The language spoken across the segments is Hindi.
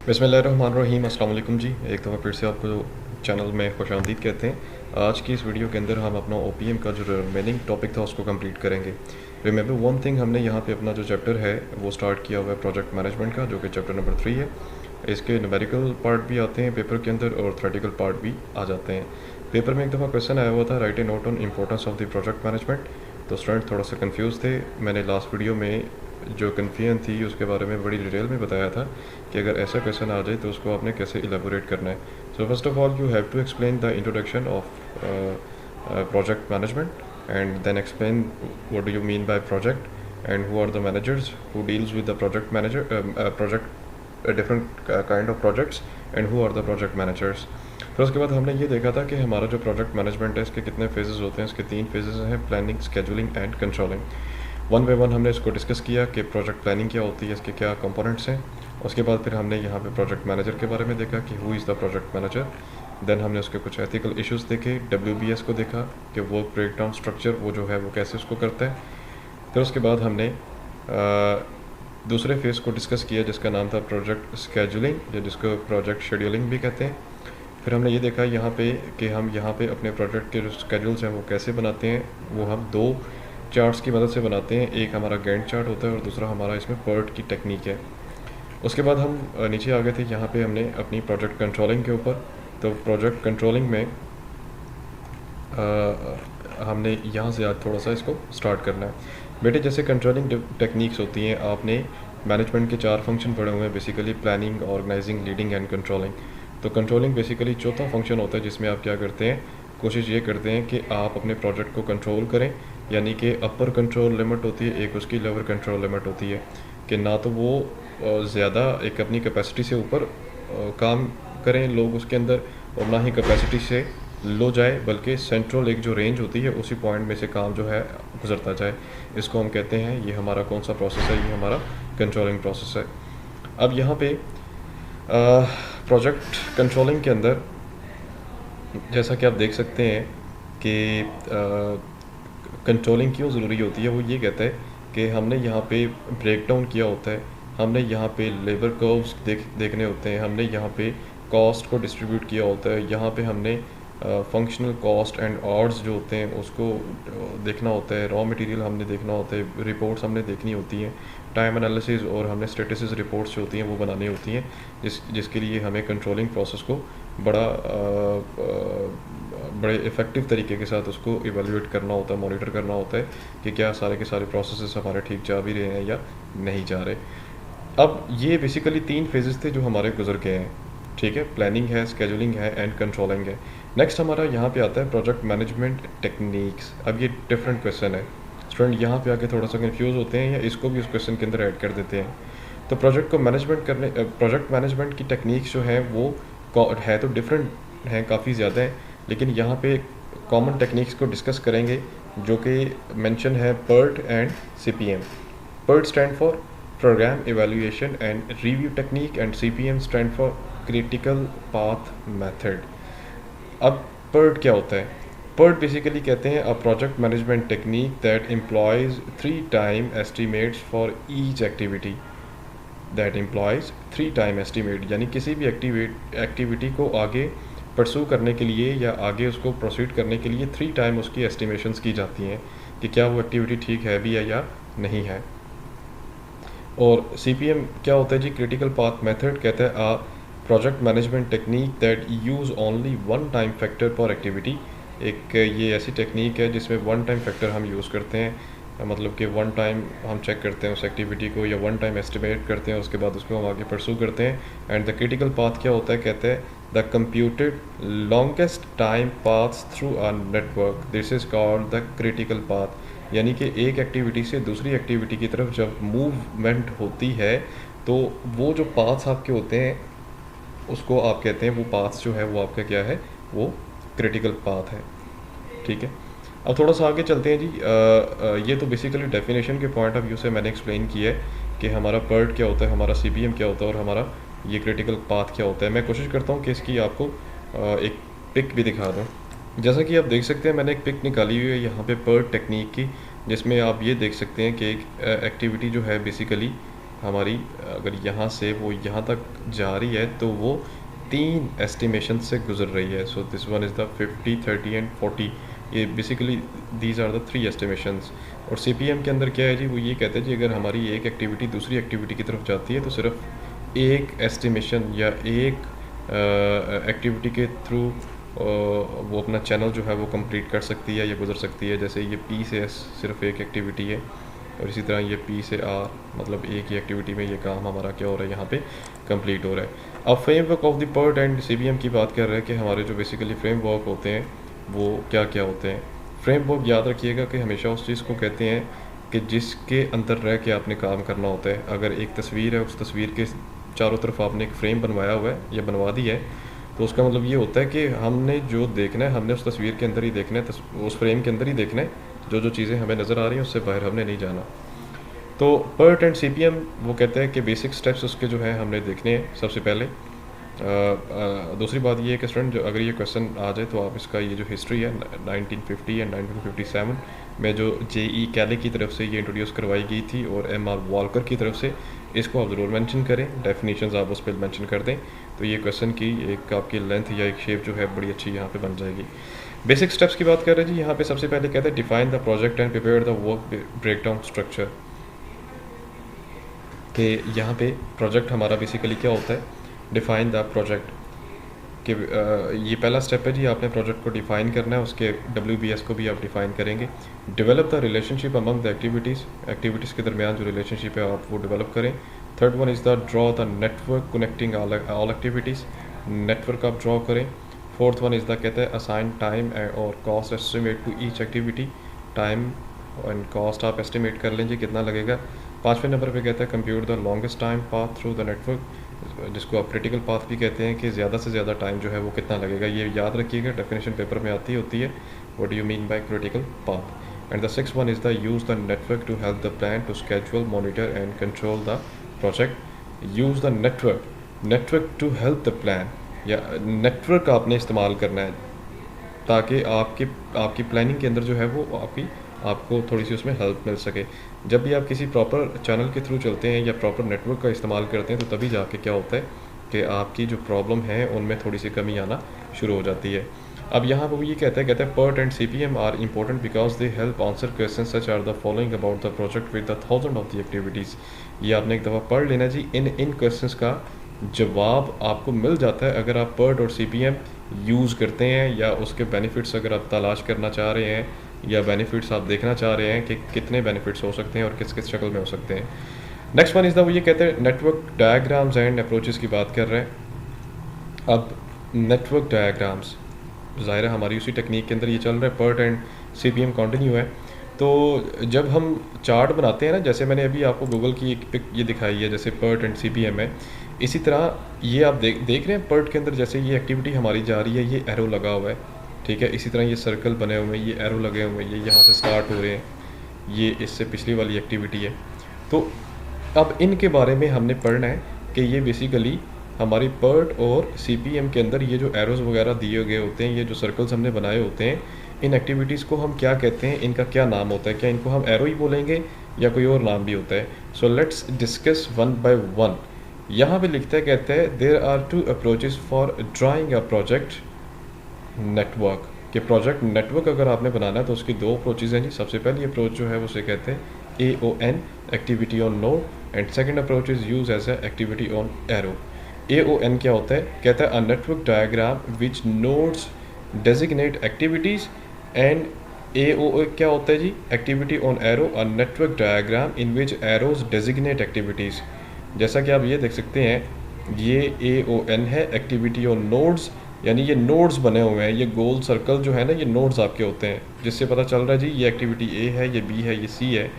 बिस्मिल्लाहिर्रहमानिर्रहीम। अस्सलाम वालेकुम जी। एक दफ़ा फिर से आपको चैनल में खुशामदीद कहते हैं। आज की इस वीडियो के अंदर हम अपना ओपीएम का जो रिमेनिंग टॉपिक था उसको कंप्लीट करेंगे। रिमेंबर वन थिंग, हमने यहाँ पे अपना जो चैप्टर है वो स्टार्ट किया हुआ है प्रोजेक्ट मैनेजमेंट का, जो कि चैप्टर नंबर 3 है। इसके न्यूमेरिकल पार्ट भी आते हैं पेपर के अंदर और थ्योरेटिकल पार्ट भी आ जाते हैं। पेपर में एक दफ़ा क्वेश्चन आया हुआ था, right A note on importance of the project management. तो स्टूडेंट थोड़ा सा कंफ्यूज थे। मैंने लास्ट वीडियो में जो कन्फ्यूजन थी उसके बारे में बड़ी डिटेल में बताया था कि अगर ऐसा क्वेश्चन आ जाए तो उसको आपने कैसे इलेबोरेट करना है। So first of all you have to explain the introduction of project management, and then explain what do you mean by project and who are the managers who deals with the project manager project different kind of projects, and who are the project managers. फिर उसके बाद हमने ये देखा था कि हमारा जो प्रोजेक्ट मैनेजमेंट है इसके कितने फेजेस होते हैं। इसके 3 फेजेस हैं, planning, scheduling and controlling. One by one हमने इसको डिस्कस किया कि प्रोजेक्ट प्लानिंग क्या होती है, इसके क्या कंपोनेंट्स हैं। उसके बाद फिर हमने यहाँ पे प्रोजेक्ट मैनेजर के बारे में देखा कि who is the project manager. Then हमने उसके कुछ एथिकल इश्यूज़ देखे, WBS को देखा कि वर्क ब्रेकडाउन स्ट्रक्चर वो जो है वो कैसे उसको करता है। फिर उसके बाद हमने दूसरे फेज़ को डिस्कस किया जिसका नाम था प्रोजेक्ट स्केजुलिंग, या जिसको प्रोजेक्ट शेड्यूलिंग भी कहते हैं। फिर हमने ये देखा यहाँ पे कि हम यहाँ पे अपने प्रोजेक्ट के जो स्केड्यूल्स हैं वो कैसे बनाते हैं। वो हम 2 चार्ट्स की मदद से बनाते हैं। एक हमारा गैंट चार्ट होता है और दूसरा हमारा इसमें PERT की टेक्निक है। उसके बाद हम नीचे आ गए थे, यहाँ पे हमने अपनी प्रोजेक्ट कंट्रोलिंग के ऊपर। तो प्रोजेक्ट कंट्रोलिंग में हमने यहाँ से आज थोड़ा सा इसको स्टार्ट करना है। बेटे जैसे कंट्रोलिंग टेक्निक्स होती हैं, आपने मैनेजमेंट के 4 फंक्शन पढ़े हुए हैं basically, planning, organizing, leading and controlling. तो कंट्रोलिंग बेसिकली चौथा फंक्शन होता है जिसमें आप क्या करते हैं, कोशिश ये करते हैं कि आप अपने प्रोजेक्ट को कंट्रोल करें। यानी कि अपर कंट्रोल लिमिट होती है, एक उसकी लोअर कंट्रोल लिमिट होती है कि ना तो वो ज़्यादा एक अपनी कैपेसिटी से ऊपर काम करें लोग उसके अंदर, और ना ही कैपेसिटी से लो जाए, बल्कि सेंट्रल एक जो रेंज होती है उसी पॉइंट में से काम जो है गुजरता जाए। इसको हम कहते हैं, ये हमारा कौन सा प्रोसेस है, ये हमारा कंट्रोलिंग प्रोसेस है। अब यहाँ पे प्रोजेक्ट कंट्रोलिंग के अंदर जैसा कि आप देख सकते हैं कि कंट्रोलिंग क्यों ज़रूरी होती है। वो ये कहता है कि हमने यहाँ पे ब्रेक डाउन किया होता है, हमने यहाँ पे लेबर कर्व्स देखने होते हैं, हमने यहाँ पे कॉस्ट को डिस्ट्रीब्यूट किया होता है, यहाँ पे हमने फंक्शनल कॉस्ट एंड आवर्स जो होते हैं उसको देखना होता है, रॉ मटेरियल हमने देखना होता है, रिपोर्ट्स हमने देखनी होती हैं, टाइम एनालिसिस और हमने स्टेटस रिपोर्ट्स जो होती हैं वो बनानी होती हैं, जिसके लिए हमें कंट्रोलिंग प्रोसेस को बड़े इफ़ेक्टिव तरीके के साथ उसको इवेलुएट करना होता है, मॉनिटर करना होता है कि क्या सारे के सारे प्रोसेसेस हमारे ठीक जा भी रहे हैं या नहीं जा रहे। अब ये बेसिकली 3 फेजेस थे जो हमारे गुजर गए हैं, ठीक है। प्लानिंग है, स्केजुलिंग है एंड कंट्रोलिंग है। नेक्स्ट हमारा यहाँ पे आता है प्रोजेक्ट मैनेजमेंट टेक्निक्स। अब ये डिफरेंट क्वेश्चन है, स्टूडेंट यहाँ पे आके थोड़ा सा कंफ्यूज होते हैं या इसको भी उस क्वेश्चन के अंदर ऐड कर देते हैं। तो प्रोजेक्ट मैनेजमेंट की टेक्निक्स जो है वो है तो डिफरेंट हैं, काफ़ी ज़्यादा हैं, लेकिन यहाँ पे कॉमन टेक्निक्स को डिस्कस करेंगे जो कि मेंशन है PERT and CPM। PERT stand for program evaluation and review technique and CPM stand for critical path method. अब PERT क्या होता है? PERT बेसिकली कहते हैं a project management technique that employs 3 time estimates for each activity. That employs 3 time estimate, यानी किसी भी एक्टिविटी को आगे परसू करने के लिए या आगे उसको प्रोसीड करने के लिए 3 टाइम उसकी एस्टिमेशंस की जाती हैं कि क्या वो एक्टिविटी ठीक है भी है या नहीं है। और CPM क्या होता है जी? क्रिटिकल पाथ मेथड कहता है a project management technique that use only 1 time factor per activity. एक ये ऐसी टेक्निक है जिसमें 1 टाइम फैक्टर हम यूज़ करते हैं, मतलब कि 1 टाइम हम चेक करते हैं उस एक्टिविटी को या 1 टाइम एस्टिमेट करते हैं, उसके बाद उसको हम आगे परसू करते हैं। एंड द क्रिटिकल पाथ क्या होता है? कहते हैं the computed longest time path through a network, this is called the critical path. यानी कि एक एक्टिविटी से दूसरी एक्टिविटी की तरफ जब मूवमेंट होती है तो वो जो पाथ्स आपके होते हैं उसको आप कहते हैं, वो पाथ्स जो है वो आपका क्या है, वो क्रिटिकल पाथ है, ठीक है। अब थोड़ा सा आगे चलते हैं जी। ये तो बेसिकली डेफिनेशन के पॉइंट ऑफ व्यू से मैंने एक्सप्लेन किया है कि हमारा PERT क्या होता है, हमारा CPM क्या होता है और हमारा ये क्रिटिकल पाथ क्या होता है। मैं कोशिश करता हूँ कि इसकी आपको एक पिक भी दिखा दूँ। जैसा कि आप देख सकते हैं मैंने एक पिक निकाली हुई है यहाँ पे PERT टेक्निक की, जिसमें आप ये देख सकते हैं कि एक एक्टिविटी जो है बेसिकली हमारी अगर यहाँ से वो यहाँ तक जा रही है तो वो 3 एस्टिमेशन से गुजर रही है। So this one is the 50, 30 and 40। ये basically these are the 3 estimations. और सीपीएम के अंदर क्या है जी, वो ये कहते हैं जी अगर हमारी एक एक्टिविटी दूसरी एक्टिविटी की तरफ जाती है तो सिर्फ एक एस्टिमेशन या एक एक्टिविटी के थ्रू वो अपना चैनल जो है वो कंप्लीट कर सकती है या गुजर सकती है। जैसे ये पी से एस सिर्फ एक एक्टिविटी है, और इसी तरह ये पी से आर मतलब एक ही एक्टिविटी में ये काम हमारा क्या हो रहा है यहाँ पे कंप्लीट हो रहा है। अब framework of the PERT and CBM की बात कर रहे हैं कि हमारे जो बेसिकली फ्रेमवर्क होते हैं वो क्या क्या होते हैं। फ्रेमवर्क याद रखिएगा कि हमेशा उस चीज़ को कहते हैं कि जिसके अंदर रह के आपने काम करना होता है। अगर एक तस्वीर है, उस तस्वीर के चारों तरफ आपने एक फ्रेम बनवाया हुआ है या बनवा दी है, तो उसका मतलब ये होता है कि हमने जो देखना है हमने उस तस्वीर के अंदर ही देखना है, उस फ्रेम के अंदर ही देखना है। जो जो चीज़ें हमें नज़र आ रही हैं उससे बाहर हमने नहीं जाना। तो पर्ट एंड सीपीएम वो कहते हैं कि बेसिक स्टेप्स उसके जो हैं हमने देखने हैं सबसे पहले। दूसरी बात ये है कि स्टूडेंट जो अगर ये क्वेश्चन आ जाए तो आप इसका ये जो हिस्ट्री है 1950 एंड 1957 में जो जेई कैले की तरफ से ये इंट्रोड्यूस करवाई गई थी और एमआर वॉलकर की तरफ से, इसको आप ज़रूर मेंशन करें, डेफिनेशंस आप उस पर मेंशन कर दें, तो ये क्वेश्चन की एक आपकी लेंथ या एक शेप जो है बड़ी अच्छी यहाँ पे बन जाएगी। बेसिक स्टेप्स की बात कर रहे हैं जी, यहाँ पे सबसे पहले कहते हैं define the project and prepare the work breakdown structure. कि यहाँ पे प्रोजेक्ट हमारा बेसिकली क्या होता है, डिफ़ाइन द प्रोजेक्ट कि ये पहला स्टेप है जी, आपने प्रोजेक्ट को डिफ़ाइन करना है, उसके WBS को भी आप डिफ़ाइन करेंगे। Develop the relationship among the activities के दरमियान जो रिलेशनशिप है आप वो डेवलप करें। Third one is the draw the network connecting all activities, network आप ड्रॉ करें। फोर्थ वन इज़ द कहते हैं असाइन टाइम और cost estimate to each activity, time and cost आप एस्टिमेट कर लें जी कितना लगेगा। पाँचवें नंबर पे कहता है compute the longest time path through the network, जिसको आप क्रिटिकल पाथ भी कहते हैं कि ज़्यादा से ज़्यादा टाइम जो है वो कितना लगेगा। ये याद रखिएगा, डेफिनेशन पेपर में आती होती है, what do you mean by critical path. And the six one is the use the network to help the plan to schedule monitor and control the project. Use the network to help the plan, या नेटवर्क आपने इस्तेमाल करना है ताकि आपकी प्लानिंग के अंदर जो है वो आपको थोड़ी सी उसमें हेल्प मिल सके। जब भी आप किसी प्रॉपर चैनल के थ्रू चलते हैं या प्रॉपर नेटवर्क का इस्तेमाल करते हैं तो तभी जाके क्या होता है कि आपकी जो प्रॉब्लम है उनमें थोड़ी सी कमी आना शुरू हो जाती है। अब यहाँ पर वो ये कहते हैं PERT and CPM are important because they help answer question such are the following about the project with the 1000 of the activities. ये आपने एक दफ़ा पढ़ लेना जी, इन क्वेश्चंस का जवाब आपको मिल जाता है अगर आप पर्ट और सीपीएम यूज़ करते हैं, या उसके बेनिफिट्स अगर आप तलाश करना चाह रहे हैं या बेनिफिट्स आप देखना चाह रहे हैं कि कितने बेनिफिट्स हो सकते हैं और किस किस शक्ल में हो सकते हैं। नेक्स्ट वन इज़ द वो ये कहते हैं नेटवर्क डायग्राम्स एंड अप्रोचेस की बात कर रहे हैं। अब नेटवर्क डायग्राम्स ज़ाहिर है हमारी उसी टेक्निक के अंदर ये चल रहा है, पर्ट एंड सीपीएम कंटिन्यू है। तो जब हम चार्ट बनाते हैं ना, जैसे मैंने अभी आपको गूगल की एक पिक ये दिखाई है, जैसे पर्ट एंड सीपीएम है, इसी तरह ये आप देख रहे हैं पर्ट के अंदर जैसे ये एक्टिविटी हमारी जा रही है, ये एरो लगा हुआ है, ठीक है। इसी तरह ये सर्कल बने हुए हैं, ये एरो लगे हुए हैं, ये यहाँ से स्टार्ट हो रहे हैं, ये इससे पिछली वाली एक्टिविटी है। तो अब इनके बारे में हमने पढ़ना है कि ये बेसिकली हमारी पर्ट और सीपीएम के अंदर ये जो एरोज़ वगैरह दिए गए होते हैं, ये जो सर्कल्स हमने बनाए होते हैं, इन एक्टिविटीज़ को हम क्या कहते हैं, इनका क्या नाम होता है, क्या इनको हम एरो ही बोलेंगे या कोई और नाम भी होता है। So let's discuss one by one. यहाँ पे लिखते हैं, कहते हैं there are 2 approaches for drawing a project network. कि प्रोजेक्ट नेटवर्क अगर आपने बनाना है तो उसकी 2 अप्रोचेज हैं जी। सबसे पहली अप्रोच जो है उसे कहते हैं AON, activity on node, and second approach is use as a activity on arrow. AON क्या होता है, कहता है a network diagram which nodes designate activities, and AOA क्या होता है जी, activity on arrow, a network diagram in which arrows designate activities. जैसा कि आप ये देख सकते हैं, ये AON है, एक्टिविटी ऑन नोड्स, यानी ये नोड्स बने हुए हैं, ये गोल सर्कल जो है ना, ये नोड्स आपके होते हैं, जिससे पता चल रहा है जी ये एक्टिविटी A है, ये B है, ये C है,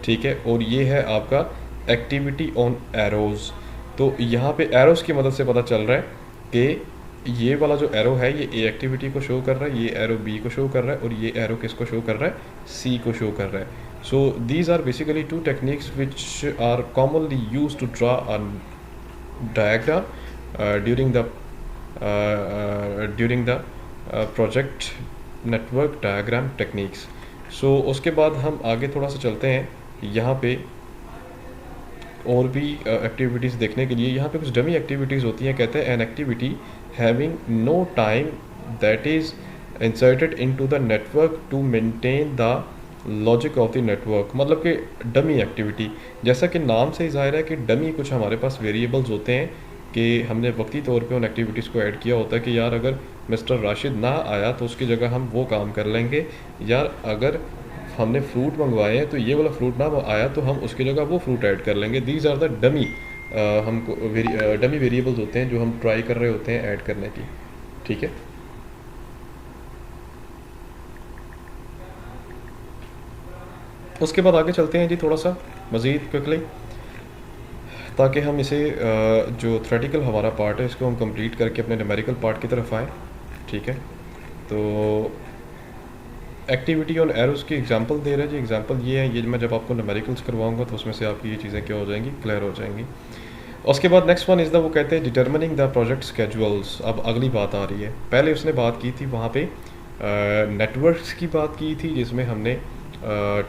ठीक है। और ये है आपका एक्टिविटी ऑन एरोज़। तो यहाँ पे एरोज़ की मदद से पता चल रहा है कि ये वाला जो एरो है ये A एक्टिविटी को शो कर रहा है, ये एरो B को शो कर रहा है, और ये एरो किसको शो कर रहा है, C को शो कर रहा है। So these are basically 2 techniques which are commonly use to draw a diagram during the project network diagram techniques. So उसके बाद हम आगे थोड़ा सा चलते हैं। यहाँ पे और भी एक्टिविटीज़ देखने के लिए। यहाँ पे कुछ डमी एक्टिविटीज़ होती हैं। कहते हैं an activity having no time that is inserted into the network to maintain the logic of the network. मतलब कि डमी एक्टिविटी, जैसा कि नाम से ही ज़ाहिर है कि डमी कुछ हमारे पास वेरिएबल्स होते हैं कि हमने वक्ती तौर पे उन एक्टिविटीज़ को ऐड किया होता है कि यार अगर मिस्टर राशिद ना आया तो उसकी जगह हम वो काम कर लेंगे, यार अगर हमने फ्रूट मंगवाए हैं तो ये वाला फ्रूट ना आया तो हम उसकी जगह वो फ्रूट ऐड कर लेंगे। दीज आर द डमी हमको डमी वेरिएबल्स होते हैं जो हम ट्राई कर रहे होते हैं ऐड करने की। ठीक है, उसके बाद आगे चलते हैं जी थोड़ा सा मज़ीद क्विकली, ताकि हम इसे जो थ्रेटिकल हमारा पार्ट है इसको हम कंप्लीट करके अपने न्यूमेरिकल पार्ट की तरफ आएँ। ठीक है, तो एक्टिविटी ऑन एरोस की एग्जांपल दे रहे हैं जी। एग्जांपल ये है, ये मैं जब आपको न्यूमेरिकल्स करवाऊंगा तो उसमें से आपकी ये चीज़ें क्या हो जाएंगी, क्लियर हो जाएंगी। उसके बाद नेक्स्ट वन इज़ द, वो कहते हैं डिटर्मिनिंग द प्रोजेक्ट स्केजुअल्स। अब अगली बात आ रही है। पहले उसने बात की थी वहाँ पे नेटवर्क्स की बात की थी जिसमें हमने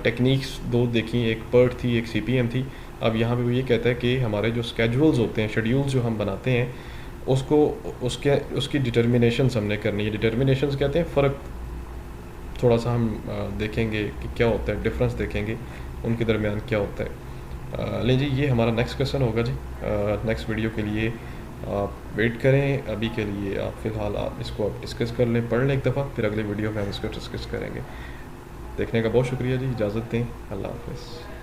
टेक्निक्स दो देखी, एक पर्ट थी एक सीपीएम थी। अब यहाँ पे वो ये कहता है कि हमारे जो स्केजुअल्स होते हैं, शेड्यूल्स जो हम बनाते हैं उसको उसकी डिटर्मिनेशंस हमने करनी है। डिटर्मिनेशंस कहते हैं फ़र्क, थोड़ा सा हम देखेंगे कि क्या होता है, डिफरेंस देखेंगे उनके दरमियान क्या होता है। लें जी, ये हमारा नेक्स्ट क्वेश्चन होगा जी। नेक्स्ट वीडियो के लिए आप वेट करें। अभी के लिए आप फ़िलहाल आप इसको आप डिस्कस कर लें, पढ़ लें एक दफ़ा, फिर अगले वीडियो में हम इसको डिस्कस करेंगे। देखने का बहुत शुक्रिया जी, इजाज़त दें, अल्लाह हाफ़िज़।